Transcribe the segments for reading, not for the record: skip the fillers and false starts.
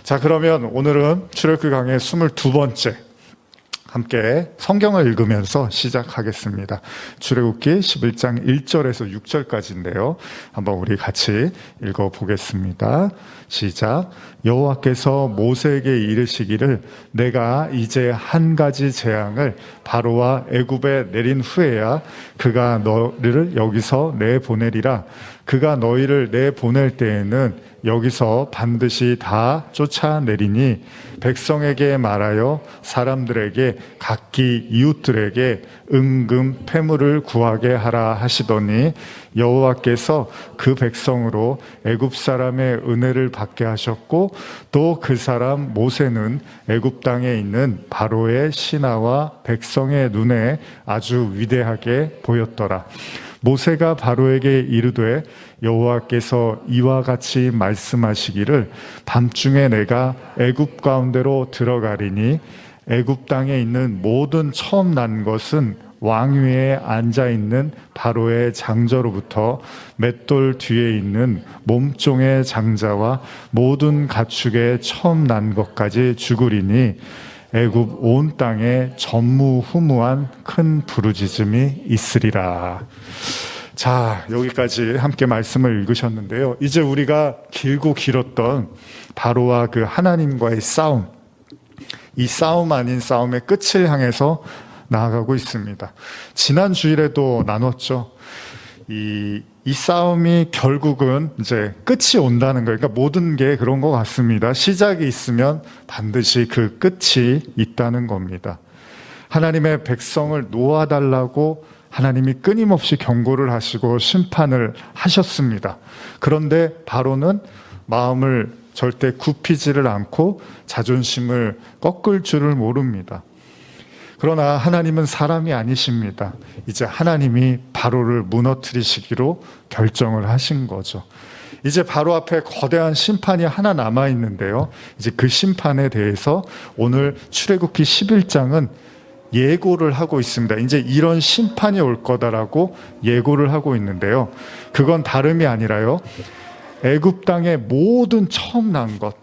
자, 그러면 오늘은 출애굽기 강의 22번째 함께 성경을 읽으면서 시작하겠습니다. 출애굽기 11장 1절에서 6절까지인데요. 한번 우리 같이 읽어보겠습니다. 시작. 여호와께서 모세에게 이르시기를 내가 이제 한 가지 재앙을 바로와 애굽에 내린 후에야 그가 너를 여기서 내보내리라. 그가 너희를 내보낼 때에는 여기서 반드시 다 쫓아내리니 백성에게 말하여 사람들에게 각기 이웃들에게 은금 패물을 구하게 하라 하시더니 여호와께서 그 백성으로 애굽 사람의 은혜를 받게 하셨고 또 그 사람 모세는 애굽 땅에 있는 바로의 신하와 백성의 눈에 아주 위대하게 보였더라. 모세가 바로에게 이르되 여호와께서 이와 같이 말씀하시기를 밤중에 내가 애굽 가운데로 들어가리니 애굽 땅에 있는 모든 처음 난 것은 왕위에 앉아있는 바로의 장저로부터 맷돌 뒤에 있는 몸종의 장자와 모든 가축의 처음 난 것까지 죽으리니 애굽 온 땅에 전무후무한 큰 부르짖음이 있으리라. 자, 여기까지 함께 말씀을 읽으셨는데요. 이제 우리가 길고 길었던 바로와 그 하나님과의 싸움, 이 싸움 아닌 싸움의 끝을 향해서 나아가고 있습니다. 지난 주일에도 나눴죠. 이 싸움이 결국은 이제 끝이 온다는 거예요. 그러니까 모든 게 그런 것 같습니다. 시작이 있으면 반드시 그 끝이 있다는 겁니다. 하나님의 백성을 놓아달라고 하나님이 끊임없이 경고를 하시고 심판을 하셨습니다. 그런데 바로는 마음을 절대 굽히지를 않고 자존심을 꺾을 줄을 모릅니다. 그러나 하나님은 사람이 아니십니다. 이제 하나님이 바로를 무너뜨리시기로 결정을 하신 거죠. 이제 바로 앞에 거대한 심판이 하나 남아 있는데요. 이제 그 심판에 대해서 오늘 출애굽기 11장은 예고를 하고 있습니다. 이제 이런 심판이 올 거다라고 예고를 하고 있는데요. 그건 다름이 아니라요. 애굽 땅의 모든 처음 난 것,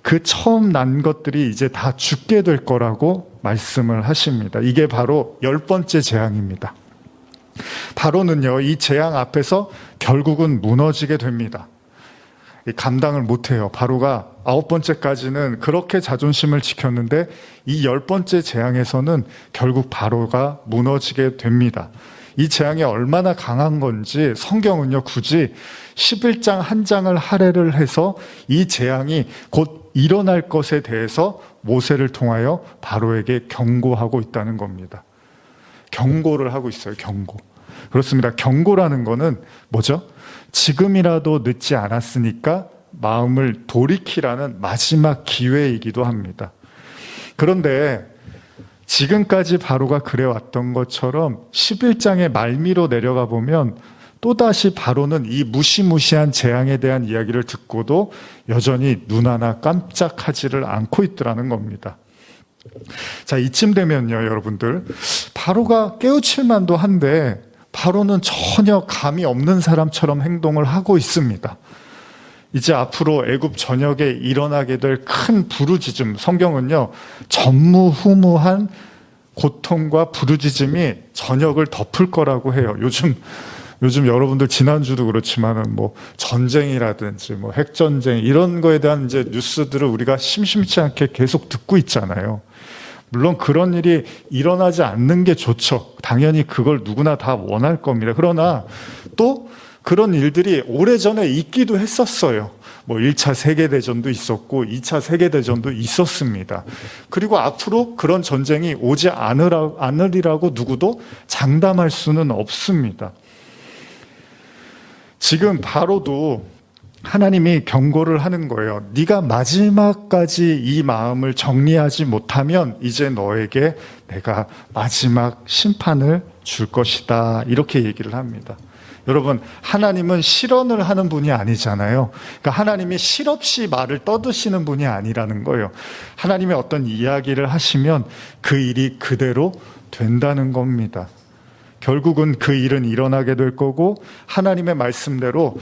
그 처음 난 것들이 이제 다 죽게 될 거라고 말씀을 하십니다. 이게 바로 10번째 재앙입니다. 바로는요, 이 재앙 앞에서 결국은 무너지게 됩니다. 감당을 못해요. 바로가 9번째까지는 그렇게 자존심을 지켰는데 이 10번째 재앙에서는 결국 바로가 무너지게 됩니다. 이 재앙이 얼마나 강한 건지 성경은요, 굳이 11장 한 장을 할애를 해서 이 재앙이 곧 일어날 것에 대해서 모세를 통하여 바로에게 경고하고 있다는 겁니다. 경고를 하고 있어요. 경고. 그렇습니다. 경고라는 거는 뭐죠? 지금이라도 늦지 않았으니까 마음을 돌이키라는 마지막 기회이기도 합니다. 그런데 지금까지 바로가 그래왔던 것처럼 11장의 말미로 내려가 보면 또다시 바로는 이 무시무시한 재앙에 대한 이야기를 듣고도 여전히 눈 하나 깜짝하지를 않고 있더라는 겁니다. 자, 이쯤 되면요, 여러분들, 바로가 깨우칠 만도 한데 바로는 전혀 감이 없는 사람처럼 행동을 하고 있습니다. 이제 앞으로 애굽 전역에 일어나게 될 큰 부르짖음, 성경은요, 전무후무한 고통과 부르짖음이 전역을 덮을 거라고 해요. 요즘 여러분들 지난주도 그렇지만은 뭐 전쟁이라든지 뭐 핵전쟁 이런 거에 대한 이제 뉴스들을 우리가 심심치 않게 계속 듣고 있잖아요. 물론 그런 일이 일어나지 않는 게 좋죠. 당연히 그걸 누구나 다 원할 겁니다. 그러나 또 그런 일들이 오래전에 있기도 했었어요. 뭐 1차 세계대전도 있었고 2차 세계대전도 있었습니다. 그리고 앞으로 그런 전쟁이 오지 않으리라고 누구도 장담할 수는 없습니다. 지금 바로도 하나님이 경고를 하는 거예요. 네가 마지막까지 이 마음을 정리하지 못하면 이제 너에게 내가 마지막 심판을 줄 것이다. 이렇게 얘기를 합니다. 여러분, 하나님은 실언을 하는 분이 아니잖아요. 그러니까 하나님이 실없이 말을 떠드시는 분이 아니라는 거예요. 하나님이 어떤 이야기를 하시면 그 일이 그대로 된다는 겁니다. 결국은 그 일은 일어나게 될 거고 하나님의 말씀대로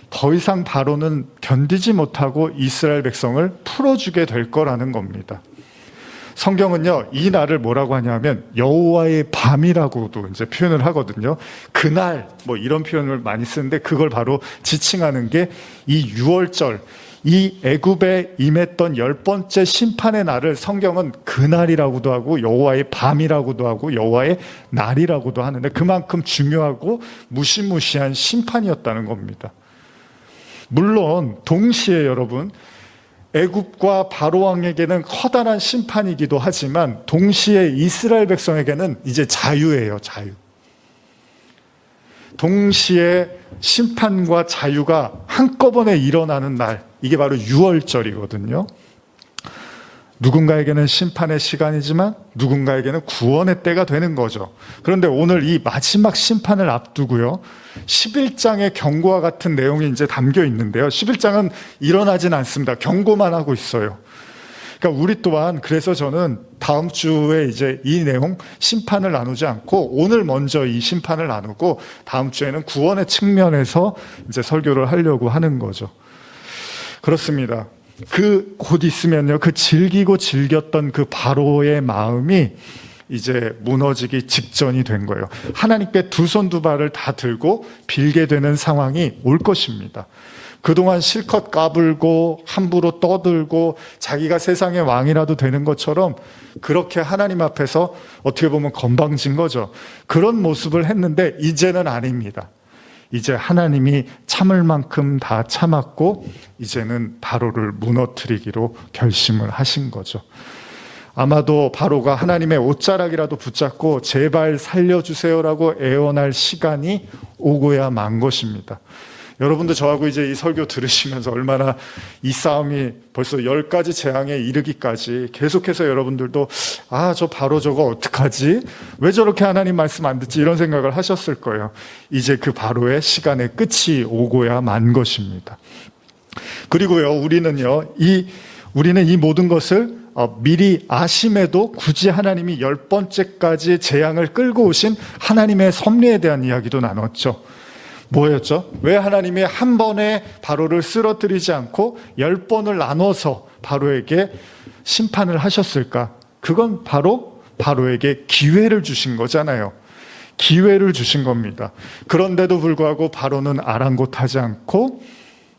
더 이상 바로는 견디지 못하고 이스라엘 백성을 풀어주게 될 거라는 겁니다. 성경은요, 이 날을 뭐라고 하냐면 여호와의 밤이라고도 이제 표현을 하거든요. 그날 뭐 이런 표현을 많이 쓰는데 그걸 바로 지칭하는 게 이 유월절, 이 애굽에 임했던 10번째 심판의 날을 성경은 그날이라고도 하고 여호와의 밤이라고도 하고 여호와의 날이라고도 하는데 그만큼 중요하고 무시무시한 심판이었다는 겁니다. 물론 동시에 여러분, 애굽과 바로 왕에게는 커다란 심판이기도 하지만 동시에 이스라엘 백성에게는 이제 자유예요, 자유. 동시에 심판과 자유가 한꺼번에 일어나는 날, 이게 바로 유월절이거든요. 누군가에게는 심판의 시간이지만 누군가에게는 구원의 때가 되는 거죠. 그런데 오늘 이 마지막 심판을 앞두고요, 11장의 경고와 같은 내용이 이제 담겨 있는데요. 11장은 일어나진 않습니다. 경고만 하고 있어요. 그러니까 우리 또한, 그래서 저는 다음 주에 이제 이 내용 심판을 나누지 않고 오늘 먼저 이 심판을 나누고 다음 주에는 구원의 측면에서 이제 설교를 하려고 하는 거죠. 그렇습니다. 곧 있으면요, 그 즐기고 즐겼던 그 바로의 마음이 이제 무너지기 직전이 된 거예요. 하나님께 두 손 두 발을 다 들고 빌게 되는 상황이 올 것입니다. 그동안 실컷 까불고 함부로 떠들고 자기가 세상의 왕이라도 되는 것처럼 그렇게 하나님 앞에서 어떻게 보면 건방진 거죠. 그런 모습을 했는데 이제는 아닙니다. 이제 하나님이 참을 만큼 다 참았고 이제는 바로를 무너뜨리기로 결심을 하신 거죠. 아마도 바로가 하나님의 옷자락이라도 붙잡고 제발 살려주세요라고 애원할 시간이 오고야 만 것입니다. 여러분도 저하고 이제 이 설교 들으시면서 얼마나 이 싸움이 벌써 10가지 재앙에 이르기까지 계속해서 여러분들도 저 바로 저거 어떡하지? 왜 저렇게 하나님 말씀 안 듣지? 이런 생각을 하셨을 거예요. 이제 그 바로의 시간의 끝이 오고야 만 것입니다. 그리고요, 우리는 이 모든 것을 미리 아심에도 굳이 하나님이 10번째까지 재앙을 끌고 오신 하나님의 섭리에 대한 이야기도 나눴죠. 뭐였죠? 왜 하나님이 한 번에 바로를 쓰러뜨리지 않고 10번을 나눠서 바로에게 심판을 하셨을까? 그건 바로 바로에게 기회를 주신 거잖아요. 기회를 주신 겁니다. 그런데도 불구하고 바로는 아랑곳하지 않고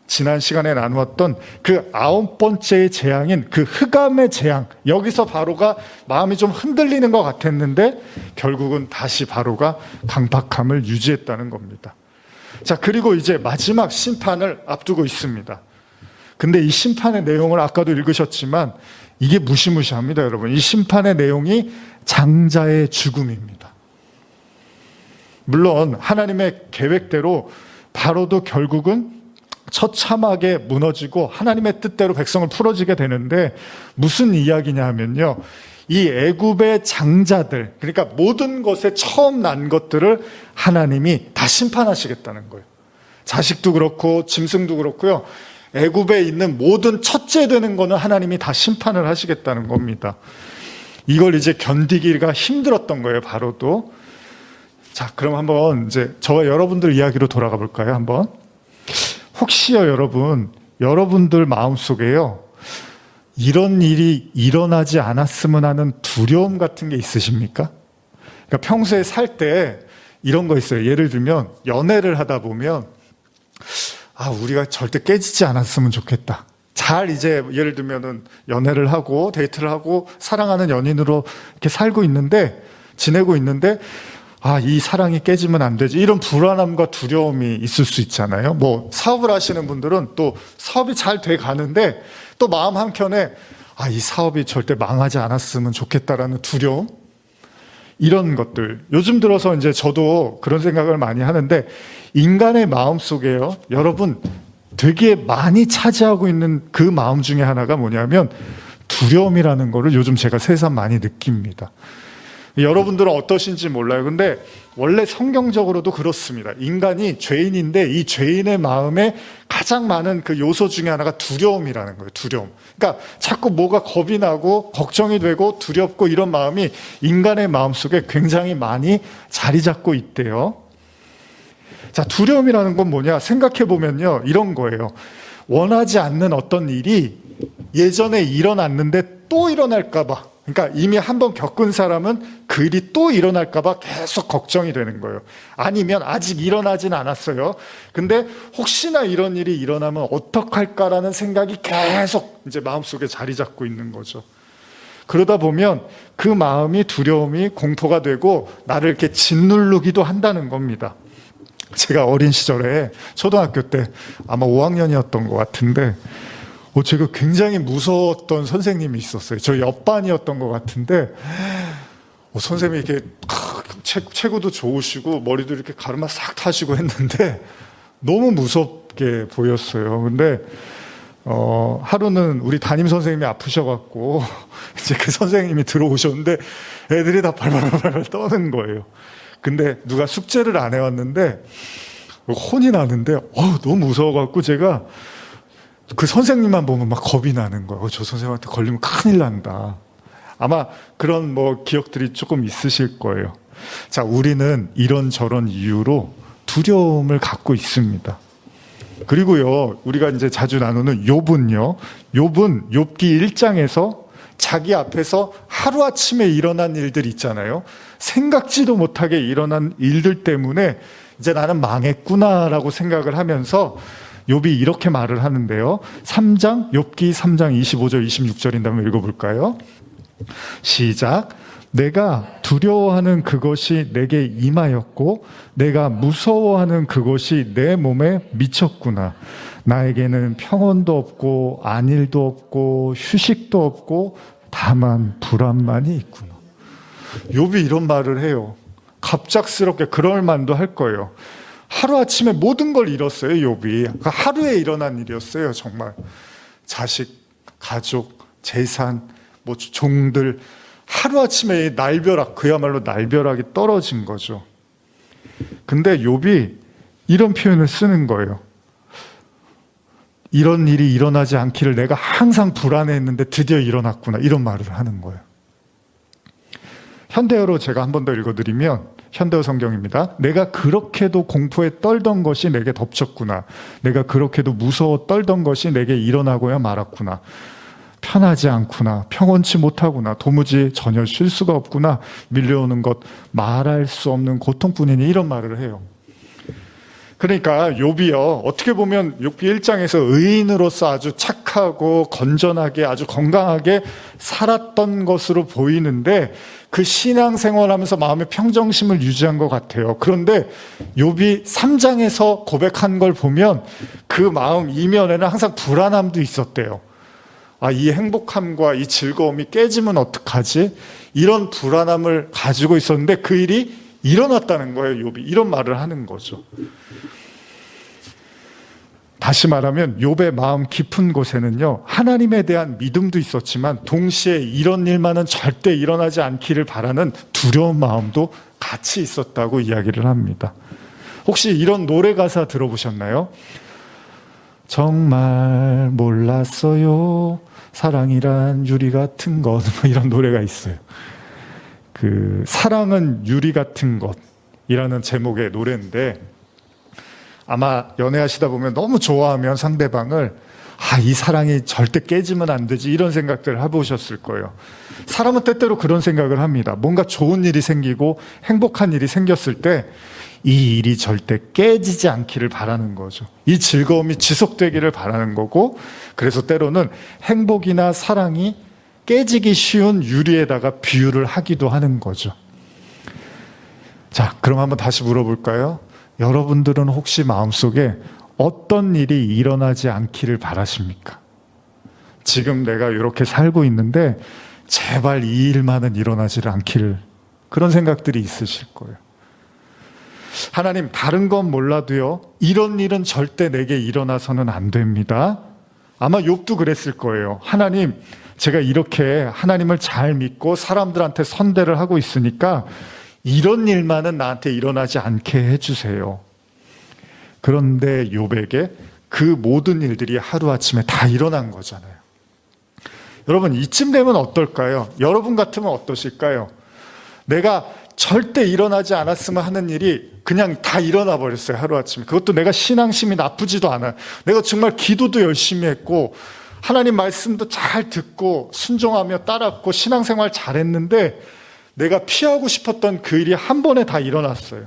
지난 시간에 나누었던 그 9번째의 재앙인 그 흑암의 재앙, 여기서 바로가 마음이 좀 흔들리는 것 같았는데 결국은 다시 바로가 강박함을 유지했다는 겁니다. 자, 그리고 이제 마지막 심판을 앞두고 있습니다. 근데 이 심판의 내용을 아까도 읽으셨지만 이게 무시무시합니다, 여러분. 이 심판의 내용이 장자의 죽음입니다. 물론 하나님의 계획대로 바로도 결국은 처참하게 무너지고 하나님의 뜻대로 백성을 풀어지게 되는데 무슨 이야기냐 하면요, 이 애굽의 장자들, 그러니까 모든 것에 처음 난 것들을 하나님이 다 심판하시겠다는 거예요. 자식도 그렇고 짐승도 그렇고요, 애굽에 있는 모든 첫째 되는 거는 하나님이 다 심판을 하시겠다는 겁니다. 이걸 이제 견디기가 힘들었던 거예요, 바로도. 자, 그럼 한번 이제 저와 여러분들 이야기로 돌아가 볼까요? 한번. 혹시요, 여러분들 마음속에요, 이런 일이 일어나지 않았으면 하는 두려움 같은 게 있으십니까? 그러니까 평소에 살 때 이런 거 있어요. 예를 들면 연애를 하다 보면 우리가 절대 깨지지 않았으면 좋겠다. 잘 이제 예를 들면은 연애를 하고 데이트를 하고 사랑하는 연인으로 이렇게 지내고 있는데 이 사랑이 깨지면 안 되지. 이런 불안함과 두려움이 있을 수 있잖아요. 뭐 사업을 하시는 분들은 또 사업이 잘 돼 가는데 또 마음 한켠에 이 사업이 절대 망하지 않았으면 좋겠다라는 두려움, 이런 것들. 요즘 들어서 이제 저도 그런 생각을 많이 하는데 인간의 마음 속에요, 여러분, 되게 많이 차지하고 있는 그 마음 중에 하나가 뭐냐면 두려움이라는 거를 요즘 제가 새삼 많이 느낍니다. 여러분들은 어떠신지 몰라요. 근데 원래 성경적으로도 그렇습니다. 인간이 죄인인데 이 죄인의 마음에 가장 많은 그 요소 중에 하나가 두려움이라는 거예요. 두려움. 그러니까 자꾸 뭐가 겁이 나고 걱정이 되고 두렵고 이런 마음이 인간의 마음속에 굉장히 많이 자리 잡고 있대요. 자, 두려움이라는 건 뭐냐? 생각해 보면요, 이런 거예요. 원하지 않는 어떤 일이 예전에 일어났는데 또 일어날까봐, 그러니까 이미 한번 겪은 사람은 그 일이 또 일어날까봐 계속 걱정이 되는 거예요. 아니면 아직 일어나진 않았어요. 근데 혹시나 이런 일이 일어나면 어떡할까라는 생각이 계속 이제 마음속에 자리 잡고 있는 거죠. 그러다 보면 그 마음이 두려움이 공포가 되고 나를 이렇게 짓누르기도 한다는 겁니다. 제가 어린 시절에 초등학교 때 아마 5학년이었던 것 같은데 제가 굉장히 무서웠던 선생님이 있었어요. 저 옆반이었던 것 같은데 선생님이 이렇게 체구도 좋으시고 머리도 이렇게 가르마 싹 타시고 했는데 너무 무섭게 보였어요. 근데 하루는 우리 담임 선생님이 아프셔갖고 이제 그 선생님이 들어오셨는데 애들이 다 발발발발 떠는 거예요. 근데 누가 숙제를 안 해왔는데 혼이 나는데 너무 무서워갖고 제가 그 선생님만 보면 막 겁이 나는 거예요. 저 선생님한테 걸리면 큰일 난다. 아마 그런 기억들이 조금 있으실 거예요. 자, 우리는 이런저런 이유로 두려움을 갖고 있습니다. 그리고요, 우리가 이제 자주 나누는 욥은요, 욥은 욥기 1장에서 자기 앞에서 하루아침에 일어난 일들 있잖아요. 생각지도 못하게 일어난 일들 때문에 이제 나는 망했구나라고 생각을 하면서 욥이 이렇게 말을 하는데요. 3장, 욥기 3장 25절 26절인데 한번 읽어볼까요? 시작. 내가 두려워하는 그것이 내게 임하였고 내가 무서워하는 그것이 내 몸에 미쳤구나. 나에게는 평온도 없고 안일도 없고 휴식도 없고 다만 불안만이 있구나. 욥이 이런 말을 해요. 갑작스럽게 그럴 만도 할 거예요. 하루아침에 모든 걸 잃었어요, 욥이. 그러니까 하루에 일어난 일이었어요, 정말. 자식, 가족, 재산, 종들. 하루아침에 날벼락, 그야말로 날벼락이 떨어진 거죠. 근데 욥이 이런 표현을 쓰는 거예요. 이런 일이 일어나지 않기를 내가 항상 불안해했는데 드디어 일어났구나. 이런 말을 하는 거예요. 현대어로 제가 한 번 더 읽어드리면 현대어 성경입니다. 내가 그렇게도 공포에 떨던 것이 내게 덮쳤구나. 내가 그렇게도 무서워 떨던 것이 내게 일어나고야 말았구나. 편하지 않구나. 평온치 못하구나. 도무지 전혀 쉴 수가 없구나. 밀려오는 것 말할 수 없는 고통뿐이니 이런 말을 해요. 그러니까 욥이요, 어떻게 보면 욥기 1장에서 의인으로서 아주 착하고 건전하게 아주 건강하게 살았던 것으로 보이는데 그 신앙생활하면서 마음의 평정심을 유지한 것 같아요. 그런데 욥이 3장에서 고백한 걸 보면 그 마음 이면에는 항상 불안함도 있었대요. 이 행복함과 이 즐거움이 깨지면 어떡하지? 이런 불안함을 가지고 있었는데 그 일이 일어났다는 거예요. 욥이 이런 말을 하는 거죠. 다시 말하면 욥의 마음 깊은 곳에는요, 하나님에 대한 믿음도 있었지만 동시에 이런 일만은 절대 일어나지 않기를 바라는 두려운 마음도 같이 있었다고 이야기를 합니다. 혹시 이런 노래 가사 들어보셨나요? 정말 몰랐어요. 사랑이란 유리 같은 것. 이런 노래가 있어요. 그 사랑은 유리 같은 것이라는 제목의 노래인데 아마 연애하시다 보면 너무 좋아하면 상대방을 이 사랑이 절대 깨지면 안 되지 이런 생각들을 해보셨을 거예요. 사람은 때때로 그런 생각을 합니다. 뭔가 좋은 일이 생기고 행복한 일이 생겼을 때 이 일이 절대 깨지지 않기를 바라는 거죠. 이 즐거움이 지속되기를 바라는 거고, 그래서 때로는 행복이나 사랑이 깨지기 쉬운 유리에다가 비유를 하기도 하는 거죠. 자, 그럼 한번 다시 물어볼까요? 여러분들은 혹시 마음속에 어떤 일이 일어나지 않기를 바라십니까? 지금 내가 이렇게 살고 있는데 제발 이 일만은 일어나지 않기를, 그런 생각들이 있으실 거예요. 하나님, 다른 건 몰라도요, 이런 일은 절대 내게 일어나서는 안 됩니다. 아마 욥도 그랬을 거예요. 하나님, 제가 이렇게 하나님을 잘 믿고 사람들한테 선대를 하고 있으니까 이런 일만은 나한테 일어나지 않게 해주세요. 그런데 욥에게 그 모든 일들이 하루아침에 다 일어난 거잖아요. 여러분, 이쯤 되면 어떨까요? 여러분 같으면 어떠실까요? 내가 절대 일어나지 않았으면 하는 일이 그냥 다 일어나 버렸어요. 하루아침에. 그것도 내가 신앙심이 나쁘지도 않아요. 내가 정말 기도도 열심히 했고 하나님 말씀도 잘 듣고 순종하며 따랐고 신앙생활 잘했는데 내가 피하고 싶었던 그 일이 한 번에 다 일어났어요.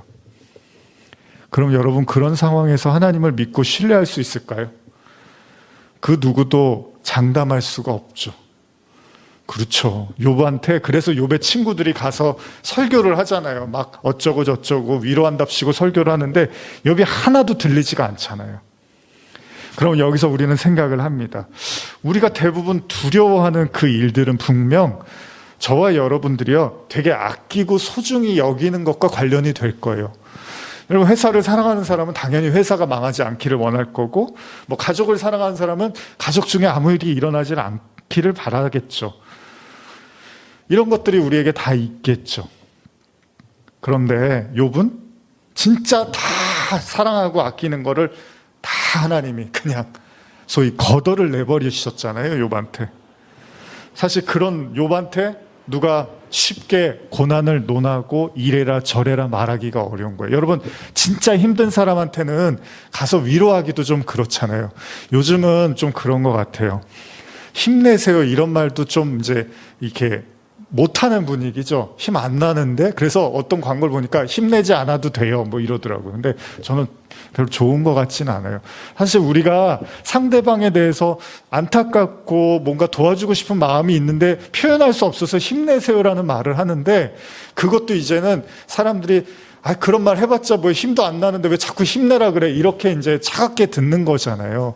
그럼 여러분 그런 상황에서 하나님을 믿고 신뢰할 수 있을까요? 그 누구도 장담할 수가 없죠. 그렇죠. 욥한테 그래서 욥의 친구들이 가서 설교를 하잖아요. 막 어쩌고 저쩌고 위로한답시고 설교를 하는데 욥이 하나도 들리지가 않잖아요. 그럼 여기서 우리는 생각을 합니다. 우리가 대부분 두려워하는 그 일들은 분명 저와 여러분들이요 되게 아끼고 소중히 여기는 것과 관련이 될 거예요. 여러분 회사를 사랑하는 사람은 당연히 회사가 망하지 않기를 원할 거고 뭐 가족을 사랑하는 사람은 가족 중에 아무 일이 일어나지 않기를 바라겠죠. 이런 것들이 우리에게 다 있겠죠. 그런데 욥은 진짜 다 사랑하고 아끼는 거를 다 하나님이 그냥 소위 거덜을 내버리셨잖아요. 욥한테. 사실 그런 욥한테 누가 쉽게 고난을 논하고 이래라 저래라 말하기가 어려운 거예요. 여러분 진짜 힘든 사람한테는 가서 위로하기도 좀 그렇잖아요. 요즘은 좀 그런 것 같아요. 힘내세요 이런 말도 좀 이제 이렇게 못하는 분위기죠. 힘 안 나는데 그래서 어떤 광고를 보니까 힘내지 않아도 돼요 뭐 이러더라고요. 근데 저는 별로 좋은 것 같지는 않아요. 사실 우리가 상대방에 대해서 안타깝고 뭔가 도와주고 싶은 마음이 있는데 표현할 수 없어서 힘내세요라는 말을 하는데 그것도 이제는 사람들이 그런 말 해봤자 뭐 힘도 안 나는데 왜 자꾸 힘내라 그래 이렇게 이제 차갑게 듣는 거잖아요.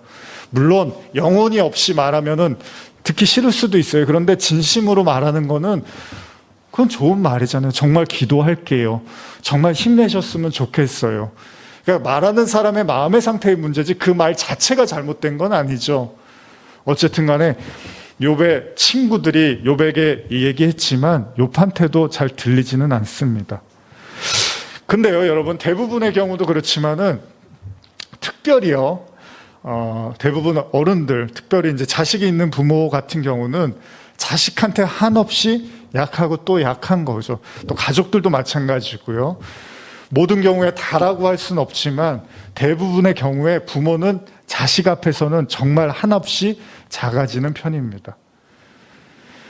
물론 영혼이 없이 말하면은 듣기 싫을 수도 있어요. 그런데 진심으로 말하는 거는 그건 좋은 말이잖아요. 정말 기도할게요. 정말 힘내셨으면 좋겠어요. 그러니까 말하는 사람의 마음의 상태의 문제지 그 말 자체가 잘못된 건 아니죠. 어쨌든 간에 욥의 친구들이 욥에게 얘기했지만 욥한테도 잘 들리지는 않습니다. 근데요, 여러분 대부분의 경우도 그렇지만은 특별히요. 대부분 어른들, 특별히 이제 자식이 있는 부모 같은 경우는 자식한테 한없이 약하고 또 약한 거죠. 또 가족들도 마찬가지고요. 모든 경우에 다라고 할 수는 없지만 대부분의 경우에 부모는 자식 앞에서는 정말 한없이 작아지는 편입니다.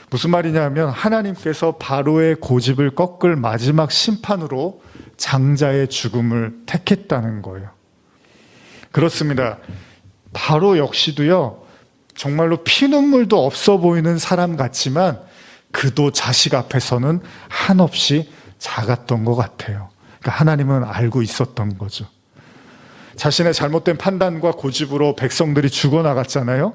무슨 말이냐면 하나님께서 바로의 고집을 꺾을 마지막 심판으로 장자의 죽음을 택했다는 거예요. 그렇습니다. 바로 역시도요, 정말로 피눈물도 없어 보이는 사람 같지만 그도 자식 앞에서는 한없이 작았던 것 같아요. 그러니까 하나님은 알고 있었던 거죠. 자신의 잘못된 판단과 고집으로 백성들이 죽어나갔잖아요.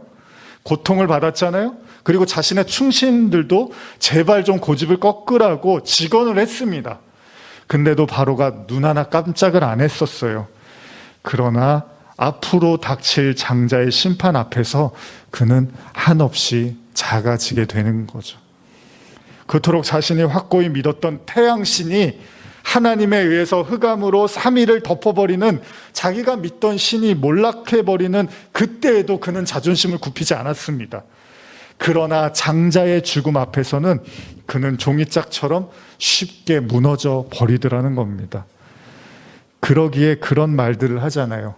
고통을 받았잖아요. 그리고 자신의 충신들도 제발 좀 고집을 꺾으라고 직언을 했습니다. 근데도 바로가 눈 하나 깜짝을 안 했었어요. 그러나 앞으로 닥칠 장자의 심판 앞에서 그는 한없이 작아지게 되는 거죠. 그토록 자신이 확고히 믿었던 태양신이 하나님에 의해서 흑암으로 3일을 덮어버리는 자기가 믿던 신이 몰락해버리는 그때에도 그는 자존심을 굽히지 않았습니다. 그러나 장자의 죽음 앞에서는 그는 종이짝처럼 쉽게 무너져 버리더라는 겁니다. 그러기에 그런 말들을 하잖아요.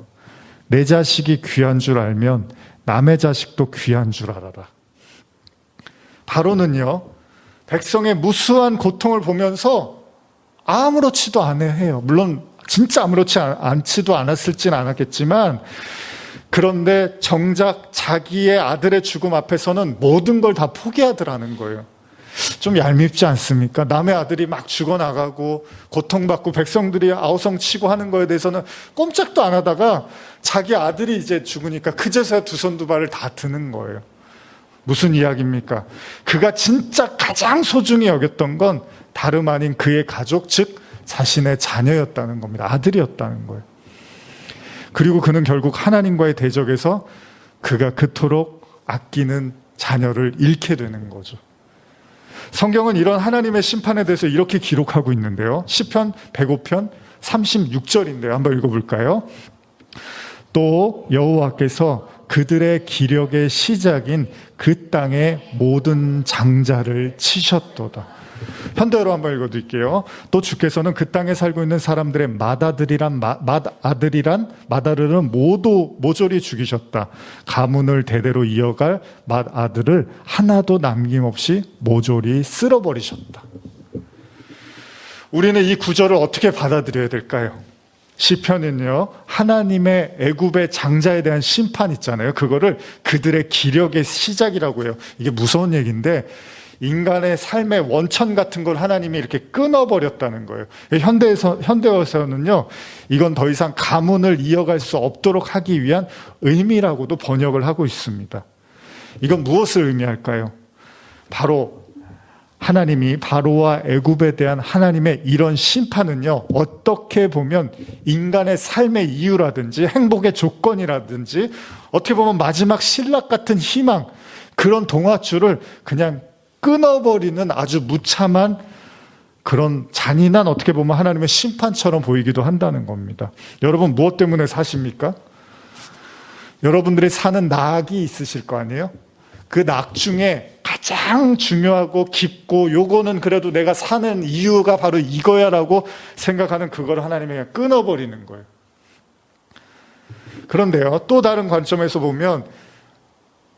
내 자식이 귀한 줄 알면 남의 자식도 귀한 줄 알아라. 바로는요, 백성의 무수한 고통을 보면서 아무렇지도 않아 해요. 물론 진짜 아무렇지 않지도 않았을지는 않았겠지만 그런데 정작 자기의 아들의 죽음 앞에서는 모든 걸 다 포기하더라는 거예요. 좀 얄밉지 않습니까? 남의 아들이 막 죽어나가고 고통받고 백성들이 아우성치고 하는 거에 대해서는 꼼짝도 안 하다가 자기 아들이 이제 죽으니까 그제서야 두 손 두 발을 다 드는 거예요. 무슨 이야기입니까? 그가 진짜 가장 소중히 여겼던 건 다름 아닌 그의 가족, 즉 자신의 자녀였다는 겁니다. 아들이었다는 거예요. 그리고 그는 결국 하나님과의 대적에서 그가 그토록 아끼는 자녀를 잃게 되는 거죠. 성경은 이런 하나님의 심판에 대해서 이렇게 기록하고 있는데요. 시편 105편 36절인데요. 한번 읽어볼까요? 또 여호와께서 그들의 기력의 시작인 그 땅의 모든 장자를 치셨도다. 현대어로 한번 읽어드릴게요. 또 주께서는 그 땅에 살고 있는 사람들의 맏아들은 모두 모조리 죽이셨다. 가문을 대대로 이어갈 맏아들을 하나도 남김없이 모조리 쓸어버리셨다. 우리는 이 구절을 어떻게 받아들여야 될까요? 시편은요, 하나님의 애굽의 장자에 대한 심판 있잖아요. 그거를 그들의 기력의 시작이라고 해요. 이게 무서운 얘기인데 인간의 삶의 원천 같은 걸 하나님이 이렇게 끊어버렸다는 거예요. 현대어에서는요, 이건 더 이상 가문을 이어갈 수 없도록 하기 위한 의미라고도 번역을 하고 있습니다. 이건 무엇을 의미할까요? 바로 하나님이 바로와 애굽에 대한 하나님의 이런 심판은요, 어떻게 보면 인간의 삶의 이유라든지 행복의 조건이라든지 어떻게 보면 마지막 신락 같은 희망, 그런 동화줄을 그냥 끊어버리는 아주 무참한 그런 잔인한, 어떻게 보면 하나님의 심판처럼 보이기도 한다는 겁니다. 여러분, 무엇 때문에 사십니까? 여러분들이 사는 낙이 있으실 거 아니에요? 그 낙 중에 가장 중요하고 깊고 요거는 그래도 내가 사는 이유가 바로 이거야 라고 생각하는 그걸 하나님이 그냥 끊어버리는 거예요. 그런데요, 또 다른 관점에서 보면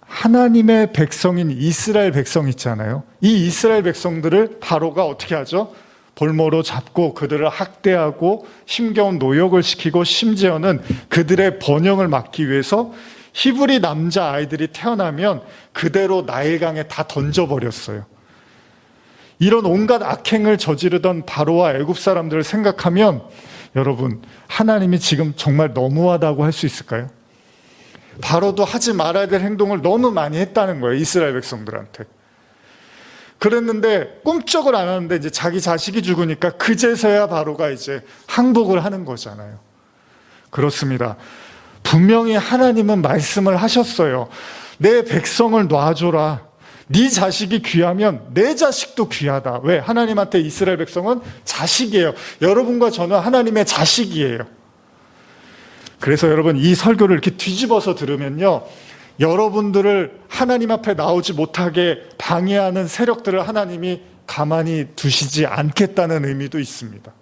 하나님의 백성인 이스라엘 백성 있잖아요. 이 이스라엘 백성들을 바로가 어떻게 하죠? 볼모로 잡고 그들을 학대하고 힘겨운 노역을 시키고 심지어는 그들의 번영을 막기 위해서 히브리 남자 아이들이 태어나면 그대로 나일강에 다 던져버렸어요. 이런 온갖 악행을 저지르던 바로와 애굽 사람들을 생각하면 여러분, 하나님이 지금 정말 너무하다고 할 수 있을까요? 바로도 하지 말아야 될 행동을 너무 많이 했다는 거예요, 이스라엘 백성들한테. 그랬는데 꿈쩍을 안 하는데 이제 자기 자식이 죽으니까 그제서야 바로가 이제 항복을 하는 거잖아요. 그렇습니다. 분명히 하나님은 말씀을 하셨어요. 내 백성을 놔줘라. 네 자식이 귀하면 내 자식도 귀하다. 왜? 하나님한테 이스라엘 백성은 자식이에요. 여러분과 저는 하나님의 자식이에요. 그래서 여러분, 이 설교를 이렇게 뒤집어서 들으면요, 여러분들을 하나님 앞에 나오지 못하게 방해하는 세력들을 하나님이 가만히 두시지 않겠다는 의미도 있습니다.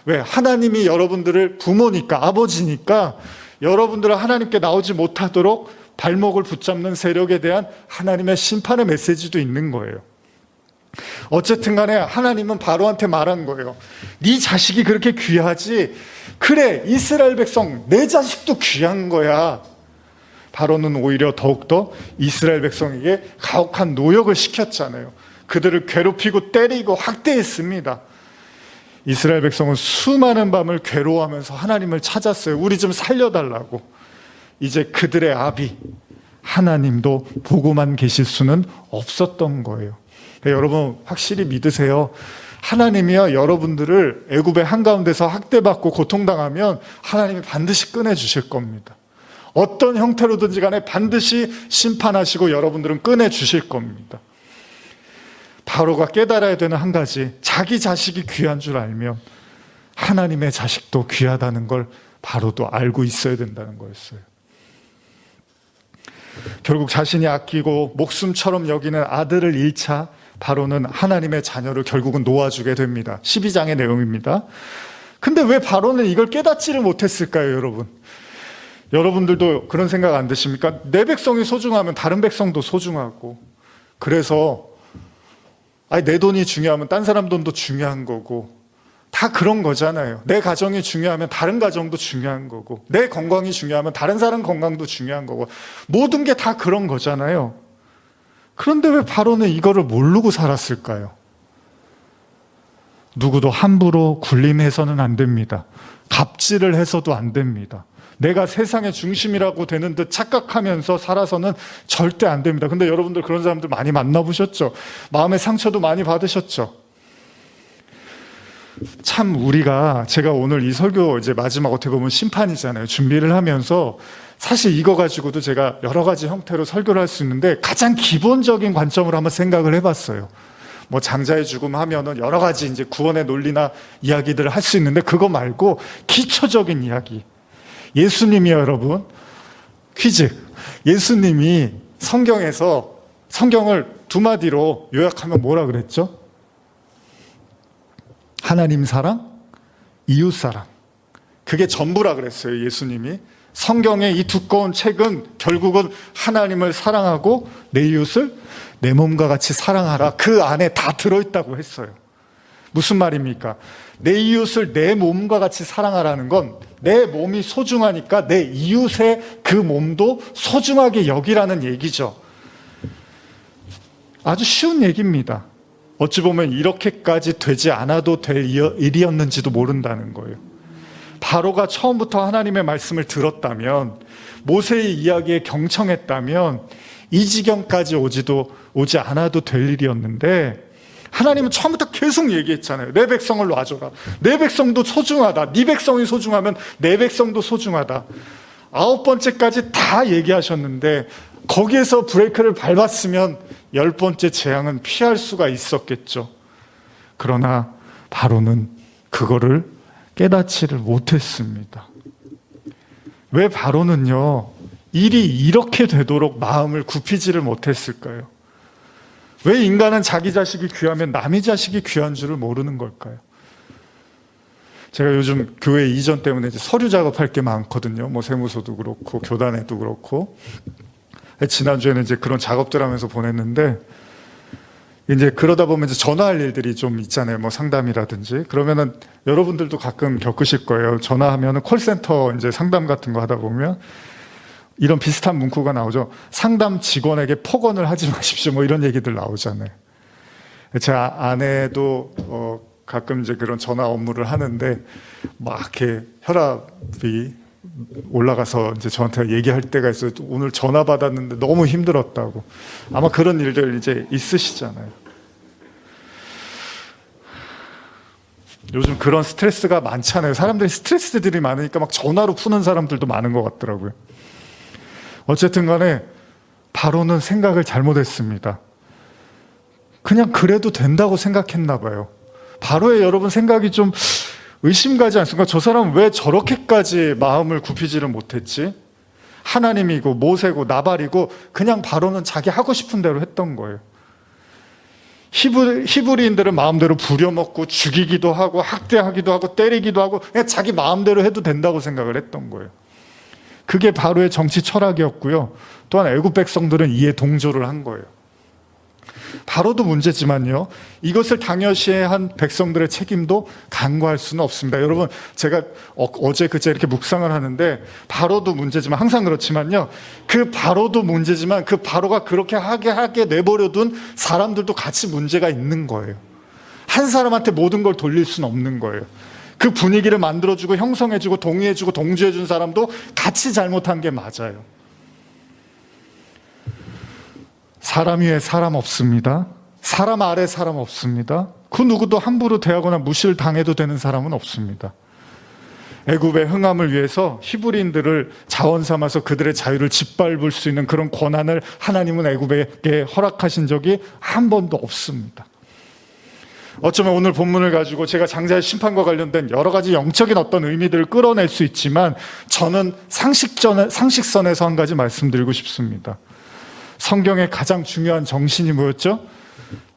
왜? 하나님이 여러분들을 부모니까, 아버지니까 여러분들은 하나님께 나오지 못하도록 발목을 붙잡는 세력에 대한 하나님의 심판의 메시지도 있는 거예요. 어쨌든 간에 하나님은 바로한테 말한 거예요. 네 자식이 그렇게 귀하지? 그래, 이스라엘 백성 내 자식도 귀한 거야. 바로는 오히려 더욱더 이스라엘 백성에게 가혹한 노역을 시켰잖아요. 그들을 괴롭히고 때리고 학대했습니다. 이스라엘 백성은 수많은 밤을 괴로워하면서 하나님을 찾았어요. 우리 좀 살려달라고. 이제 그들의 아비 하나님도 보고만 계실 수는 없었던 거예요. 여러분, 확실히 믿으세요. 하나님이요, 여러분들을 애굽의 한가운데서 학대받고 고통당하면 하나님이 반드시 꺼내주실 겁니다. 어떤 형태로든지 간에 반드시 심판하시고 여러분들은 꺼내주실 겁니다. 바로가 깨달아야 되는 한 가지, 자기 자식이 귀한 줄 알면 하나님의 자식도 귀하다는 걸 바로도 알고 있어야 된다는 거였어요. 결국 자신이 아끼고 목숨처럼 여기는 아들을 잃자 바로는 하나님의 자녀를 결국은 놓아주게 됩니다. 12장의 내용입니다. 근데 왜 바로는 이걸 깨닫지를 못했을까요, 여러분? 여러분들도 그런 생각 안 드십니까? 내 백성이 소중하면 다른 백성도 소중하고, 그래서 내 돈이 중요하면 딴 사람 돈도 중요한 거고, 다 그런 거잖아요. 내 가정이 중요하면 다른 가정도 중요한 거고, 내 건강이 중요하면 다른 사람 건강도 중요한 거고, 모든 게 다 그런 거잖아요. 그런데 왜 바로는 이거를 모르고 살았을까요? 누구도 함부로 군림해서는 안 됩니다. 갑질을 해서도 안 됩니다. 내가 세상의 중심이라고 되는 듯 착각하면서 살아서는 절대 안 됩니다. 근데 여러분들 그런 사람들 많이 만나보셨죠? 마음의 상처도 많이 받으셨죠? 참 제가 오늘 이 설교 이제 마지막 어떻게 보면 심판이잖아요. 준비를 하면서 사실 이거 가지고도 제가 여러 가지 형태로 설교를 할 수 있는데 가장 기본적인 관점으로 한번 생각을 해봤어요. 뭐 장자의 죽음 하면은 여러 가지 이제 구원의 논리나 이야기들을 할 수 있는데 그거 말고 기초적인 이야기. 예수님이요, 여러분. 퀴즈. 예수님이 성경에서 성경을 두 마디로 요약하면 뭐라 그랬죠? 하나님 사랑, 이웃 사랑. 그게 전부라 그랬어요, 예수님이. 성경의 이 두꺼운 책은 결국은 하나님을 사랑하고 내 이웃을 내 몸과 같이 사랑하라. 그 안에 다 들어있다고 했어요. 무슨 말입니까? 내 이웃을 내 몸과 같이 사랑하라는 건 내 몸이 소중하니까 내 이웃의 그 몸도 소중하게 여기라는 얘기죠. 아주 쉬운 얘기입니다. 어찌 보면 이렇게까지 되지 않아도 될 일이었는지도 모른다는 거예요. 바로가 처음부터 하나님의 말씀을 들었다면, 모세의 이야기에 경청했다면 이 지경까지 오지 않아도 될 일이었는데, 하나님은 처음부터 계속 얘기했잖아요. 내 백성을 놔줘라. 내 백성도 소중하다. 네 백성이 소중하면 내 백성도 소중하다. 9번째까지 다 얘기하셨는데 거기에서 브레이크를 밟았으면 10번째 재앙은 피할 수가 있었겠죠. 그러나 바로는 그거를 깨닫지를 못했습니다. 왜 바로는요, 일이 이렇게 되도록 마음을 굽히지를 못했을까요? 왜 인간은 자기 자식이 귀하면 남의 자식이 귀한 줄을 모르는 걸까요? 제가 요즘 교회 이전 때문에 이제 서류 작업할 게 많거든요. 뭐 세무서도 그렇고 교단에도 그렇고. 지난주에는 이제 그런 작업들 하면서 보냈는데, 이제 그러다 보면 이제 전화할 일들이 좀 있잖아요. 뭐 상담이라든지. 그러면은 여러분들도 가끔 겪으실 거예요. 전화하면은 콜센터 이제 상담 같은 거 하다 보면 이런 비슷한 문구가 나오죠. 상담 직원에게 폭언을 하지 마십시오. 뭐 이런 얘기들 나오잖아요. 제 아내도 가끔 이제 그런 전화 업무를 하는데 막 이렇게 혈압이 올라가서 이제 저한테 얘기할 때가 있어요. 오늘 전화 받았는데 너무 힘들었다고. 아마 그런 일들 이제 있으시잖아요. 요즘 그런 스트레스가 많잖아요. 사람들이 스트레스들이 많으니까 막 전화로 푸는 사람들도 많은 것 같더라고요. 어쨌든 간에 바로는 생각을 잘못했습니다. 그냥 그래도 된다고 생각했나 봐요. 바로의 여러분 생각이 좀 의심가지 않습니까? 저 사람은 왜 저렇게까지 마음을 굽히지를 못했지? 하나님이고 모세고 나발이고 그냥 바로는 자기 하고 싶은 대로 했던 거예요. 히브리인들은 마음대로 부려먹고 죽이기도 하고 학대하기도 하고 때리기도 하고 그냥 자기 마음대로 해도 된다고 생각을 했던 거예요. 그게 바로의 정치 철학이었고요. 또한 애굽 백성들은 이에 동조를 한 거예요. 바로도 문제지만요, 이것을 당연시한 백성들의 책임도 간과할 수는 없습니다. 여러분, 제가 어제 그제 이렇게 묵상을 하는데 바로도 문제지만, 항상 그렇지만요, 그 바로도 문제지만 그 바로가 그렇게 하게 내버려둔 사람들도 같이 문제가 있는 거예요. 한 사람한테 모든 걸 돌릴 수는 없는 거예요. 그 분위기를 만들어주고 형성해주고 동의해주고 동조해준 사람도 같이 잘못한 게 맞아요. 사람 위에 사람 없습니다. 사람 아래 사람 없습니다. 그 누구도 함부로 대하거나 무시를 당해도 되는 사람은 없습니다. 애굽의 흥함을 위해서 히브리인들을 자원 삼아서 그들의 자유를 짓밟을 수 있는 그런 권한을 하나님은 애굽에게 허락하신 적이 한 번도 없습니다. 어쩌면 오늘 본문을 가지고 제가 장자의 심판과 관련된 여러 가지 영적인 어떤 의미들을 끌어낼 수 있지만, 저는 상식선에서 한 가지 말씀드리고 싶습니다. 성경의 가장 중요한 정신이 뭐였죠?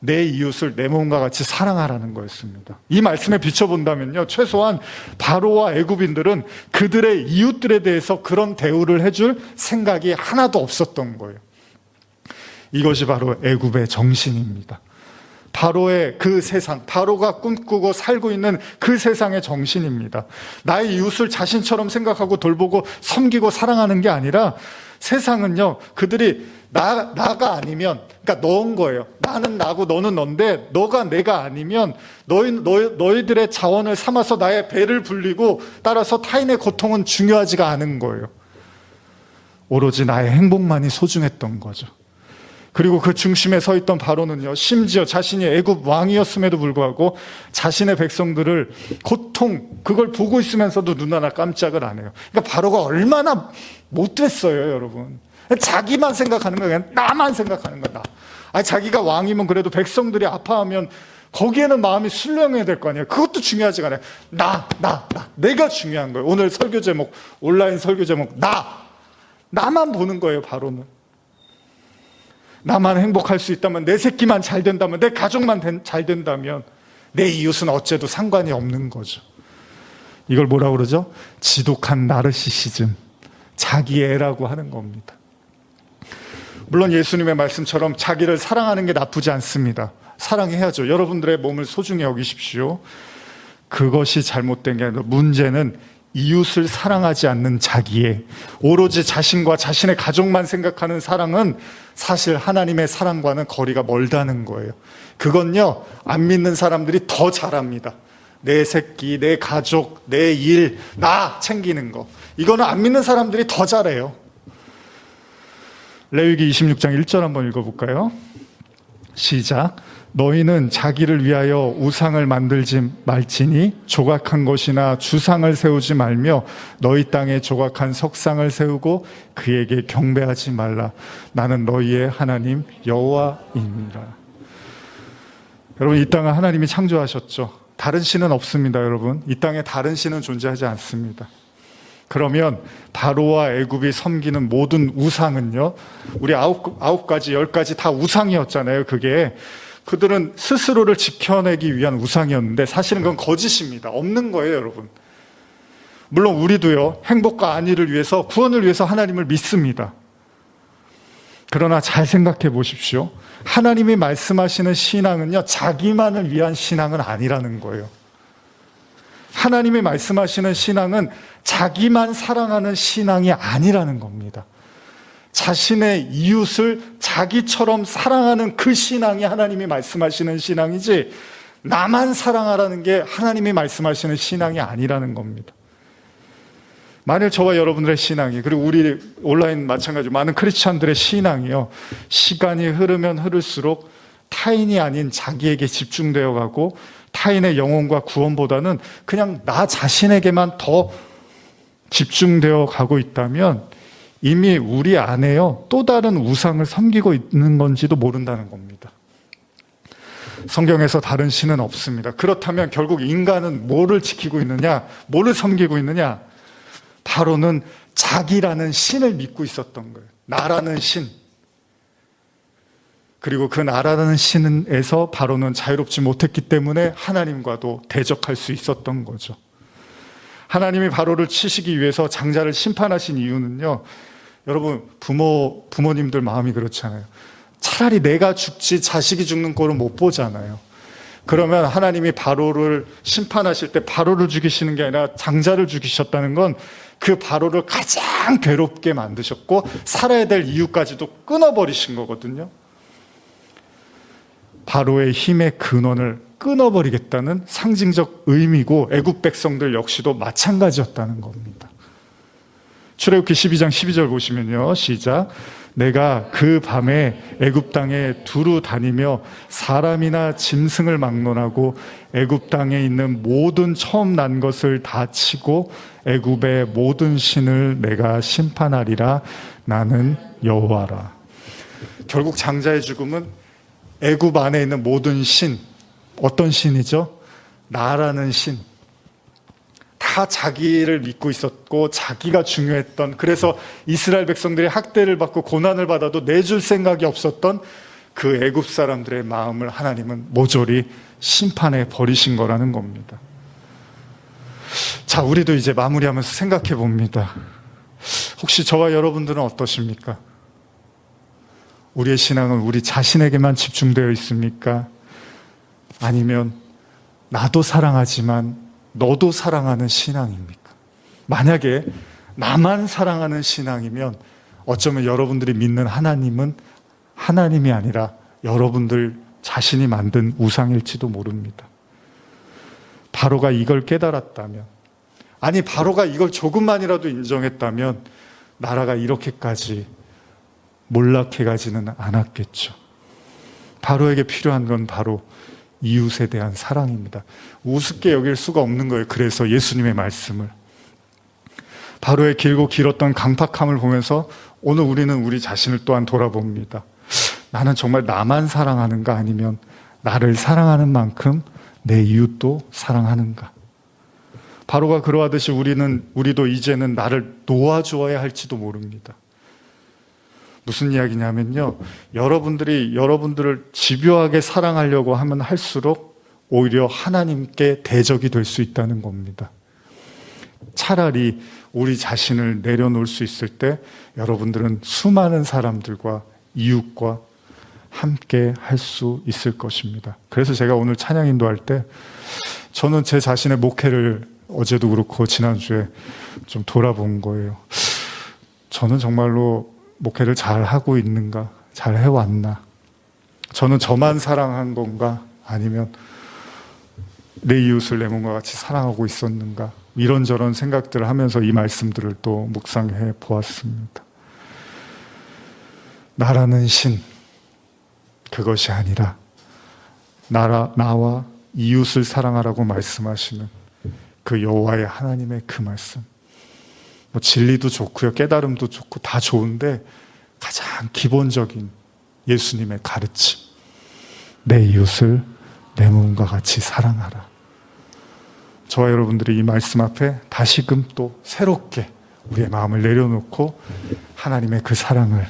내 이웃을 내 몸과 같이 사랑하라는 거였습니다. 이 말씀에 비춰본다면요, 최소한 바로와 애굽인들은 그들의 이웃들에 대해서 그런 대우를 해줄 생각이 하나도 없었던 거예요. 이것이 바로 애굽의 정신입니다. 바로의 그 세상, 바로가 꿈꾸고 살고 있는 그 세상의 정신입니다. 나의 이웃을 자신처럼 생각하고 돌보고 섬기고 사랑하는 게 아니라, 세상은요, 그들이 나가 아니면, 그러니까 너인 거예요. 나는 나고 너는 넌데, 너가 내가 아니면 너희들의 자원을 삼아서 나의 배를 불리고, 따라서 타인의 고통은 중요하지가 않은 거예요. 오로지 나의 행복만이 소중했던 거죠. 그리고 그 중심에 서 있던 바로는요, 심지어 자신이 애굽 왕이었음에도 불구하고 자신의 백성들을 고통, 그걸 보고 있으면서도 눈 하나 깜짝을 안 해요. 그러니까 바로가 얼마나 못됐어요, 여러분. 자기만 생각하는 거예요. 그냥 나만 생각하는 거야, 나. 자기가 왕이면 그래도 백성들이 아파하면 거기에는 마음이 순령해야 될 거 아니에요. 그것도 중요하지가 않아요. 내가 중요한 거예요. 오늘 설교 제목, 온라인 설교 제목, 나만 보는 거예요, 바로는. 나만 행복할 수 있다면, 내 새끼만 잘 된다면, 내 가족만 잘 된다면, 내 이웃은 어째도 상관이 없는 거죠. 이걸 뭐라고 그러죠? 지독한 나르시시즘, 자기애라고 하는 겁니다. 물론 예수님의 말씀처럼 자기를 사랑하는 게 나쁘지 않습니다. 사랑해야죠. 여러분들의 몸을 소중히 여기십시오. 그것이 잘못된 게 아니라 문제는 이웃을 사랑하지 않는 자기애, 오로지 자신과 자신의 가족만 생각하는 사랑은 사실 하나님의 사랑과는 거리가 멀다는 거예요. 그건요, 안 믿는 사람들이 더 잘합니다. 내 새끼, 내 가족, 내 일, 나 챙기는 거. 이거는 안 믿는 사람들이 더 잘해요. 레위기 26장 1절 한번 읽어볼까요? 시작. 너희는 자기를 위하여 우상을 만들지 말지니 조각한 것이나 주상을 세우지 말며 너희 땅에 조각한 석상을 세우고 그에게 경배하지 말라. 나는 너희의 하나님 여호와이니라. 여러분, 이 땅은 하나님이 창조하셨죠. 다른 신은 없습니다. 여러분, 이 땅에 다른 신은 존재하지 않습니다. 그러면 바로와 애굽이 섬기는 모든 우상은요, 우리 아홉 가지, 10가지 다 우상이었잖아요. 그게 그들은 스스로를 지켜내기 위한 우상이었는데 사실은 그건 거짓입니다. 없는 거예요, 여러분. 물론 우리도요, 행복과 안위를 위해서, 구원을 위해서 하나님을 믿습니다. 그러나 잘 생각해 보십시오. 하나님이 말씀하시는 신앙은요, 자기만을 위한 신앙은 아니라는 거예요. 하나님이 말씀하시는 신앙은 자기만 사랑하는 신앙이 아니라는 겁니다. 자신의 이웃을 자기처럼 사랑하는 그 신앙이 하나님이 말씀하시는 신앙이지, 나만 사랑하라는 게 하나님이 말씀하시는 신앙이 아니라는 겁니다. 만일 저와 여러분들의 신앙이, 그리고 우리 온라인 마찬가지로 많은 크리스찬들의 신앙이요, 시간이 흐르면 흐를수록 타인이 아닌 자기에게 집중되어 가고 타인의 영혼과 구원보다는 그냥 나 자신에게만 더 집중되어 가고 있다면 이미 우리 안에요, 또 다른 우상을 섬기고 있는 건지도 모른다는 겁니다. 성경에서 다른 신은 없습니다. 그렇다면 결국 인간은 뭐를 지키고 있느냐, 뭐를 섬기고 있느냐? 바로는 자기라는 신을 믿고 있었던 거예요. 나라는 신. 그리고 그 나라는 신에서 바로는 자유롭지 못했기 때문에 하나님과도 대적할 수 있었던 거죠. 하나님이 바로를 치시기 위해서 장자를 심판하신 이유는요, 여러분, 부모님들 마음이 그렇잖아요. 차라리 내가 죽지 자식이 죽는 꼴은 못 보잖아요. 그러면 하나님이 바로를 심판하실 때 바로를 죽이시는 게 아니라 장자를 죽이셨다는 건 그 바로를 가장 괴롭게 만드셨고 살아야 될 이유까지도 끊어버리신 거거든요. 바로의 힘의 근원을 끊어버리겠다는 상징적 의미고, 애굽 백성들 역시도 마찬가지였다는 겁니다. 출애굽기 12장 12절 보시면요, 시작. 내가 그 밤에 애굽 땅에 두루 다니며 사람이나 짐승을 막론하고 애굽 땅에 있는 모든 처음 난 것을 다 치고 애굽의 모든 신을 내가 심판하리라. 나는 여호와라. 결국 장자의 죽음은 애굽 안에 있는 모든 신, 어떤 신이죠? 나라는 신. 다 자기를 믿고 있었고 자기가 중요했던, 그래서 이스라엘 백성들이 학대를 받고 고난을 받아도 내줄 생각이 없었던 그 애굽 사람들의 마음을 하나님은 모조리 심판해 버리신 거라는 겁니다. 자, 우리도 이제 마무리하면서 생각해 봅니다. 혹시 저와 여러분들은 어떠십니까? 우리의 신앙은 우리 자신에게만 집중되어 있습니까? 아니면 나도 사랑하지만 너도 사랑하는 신앙입니까? 만약에 나만 사랑하는 신앙이면 어쩌면 여러분들이 믿는 하나님은 하나님이 아니라 여러분들 자신이 만든 우상일지도 모릅니다. 바로가 이걸 깨달았다면, 아니 바로가 이걸 조금만이라도 인정했다면 나라가 이렇게까지 몰락해 가지는 않았겠죠. 바로에게 필요한 건 바로 이웃에 대한 사랑입니다. 우습게 여길 수가 없는 거예요. 그래서 예수님의 말씀을, 바로의 길고 길었던 강팍함을 보면서 오늘 우리는 우리 자신을 또한 돌아봅니다. 나는 정말 나만 사랑하는가, 아니면 나를 사랑하는 만큼 내 이웃도 사랑하는가? 바로가 그러하듯이 우리도 이제는 나를 놓아주어야 할지도 모릅니다. 무슨 이야기냐면요, 여러분들이 여러분들을 집요하게 사랑하려고 하면 할수록 오히려 하나님께 대적이 될 수 있다는 겁니다. 차라리 우리 자신을 내려놓을 수 있을 때 여러분들은 수많은 사람들과 이웃과 함께 할 수 있을 것입니다. 그래서 제가 오늘 찬양 인도할 때 저는 제 자신의 목회를 어제도 그렇고 지난주에 좀 돌아본 거예요. 저는 정말로 목회를 잘 하고 있는가? 잘 해왔나? 저는 저만 사랑한 건가? 아니면 내 이웃을 내 몸과 같이 사랑하고 있었는가? 이런저런 생각들을 하면서 이 말씀들을 또 묵상해 보았습니다. 나라는 신, 그것이 아니라 나와 이웃을 사랑하라고 말씀하시는 그 여호와의 하나님의 그 말씀. 뭐 진리도 좋고요, 깨달음도 좋고 다 좋은데 가장 기본적인 예수님의 가르침. 내 이웃을 내 몸과 같이 사랑하라. 저와 여러분들이 이 말씀 앞에 다시금 또 새롭게 우리의 마음을 내려놓고 하나님의 그 사랑을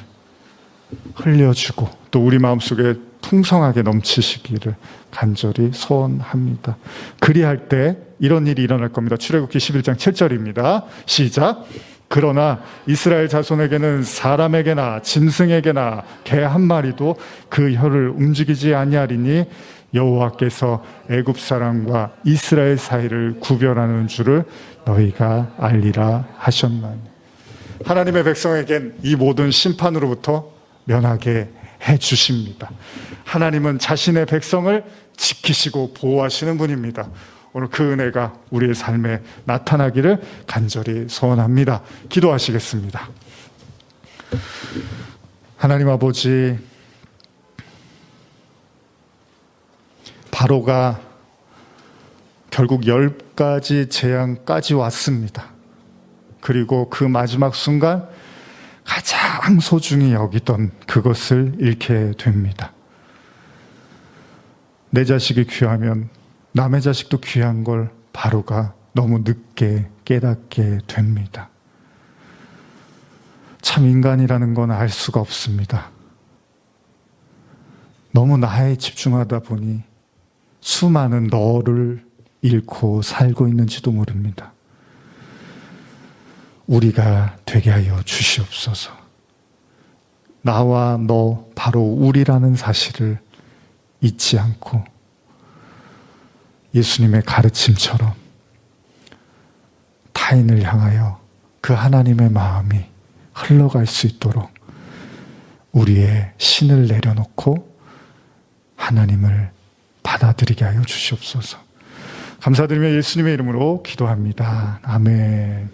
흘려주고 또 우리 마음속에 풍성하게 넘치시기를 간절히 소원합니다. 그리할 때 이런 일이 일어날 겁니다. 출애굽기 11장 7절입니다. 시작. 그러나 이스라엘 자손에게는 사람에게나 짐승에게나 개 한 마리도 그 혀를 움직이지 아니하리니 여호와께서 애굽 사람과 이스라엘 사이를 구별하는 줄을 너희가 알리라 하셨나니. 하나님의 백성에겐 이 모든 심판으로부터 면하게 해 주십니다. 하나님은 자신의 백성을 지키시고 보호하시는 분입니다. 오늘 그 은혜가 우리의 삶에 나타나기를 간절히 소원합니다. 기도하시겠습니다. 하나님 아버지, 바로가 결국 10가지 재앙까지 왔습니다. 그리고 그 마지막 순간 가장 소중히 여기던 그것을 잃게 됩니다. 내 자식이 귀하면 남의 자식도 귀한 걸 바로가 너무 늦게 깨닫게 됩니다. 참 인간이라는 건 알 수가 없습니다. 너무 나에 집중하다 보니 수많은 너를 잃고 살고 있는지도 모릅니다. 우리가 되게 하여 주시옵소서. 나와 너 바로 우리라는 사실을 잊지 않고 예수님의 가르침처럼 타인을 향하여 그 하나님의 마음이 흘러갈 수 있도록 우리의 신을 내려놓고 하나님을 받아들이게 하여 주시옵소서. 감사드리며 예수님의 이름으로 기도합니다. 아멘.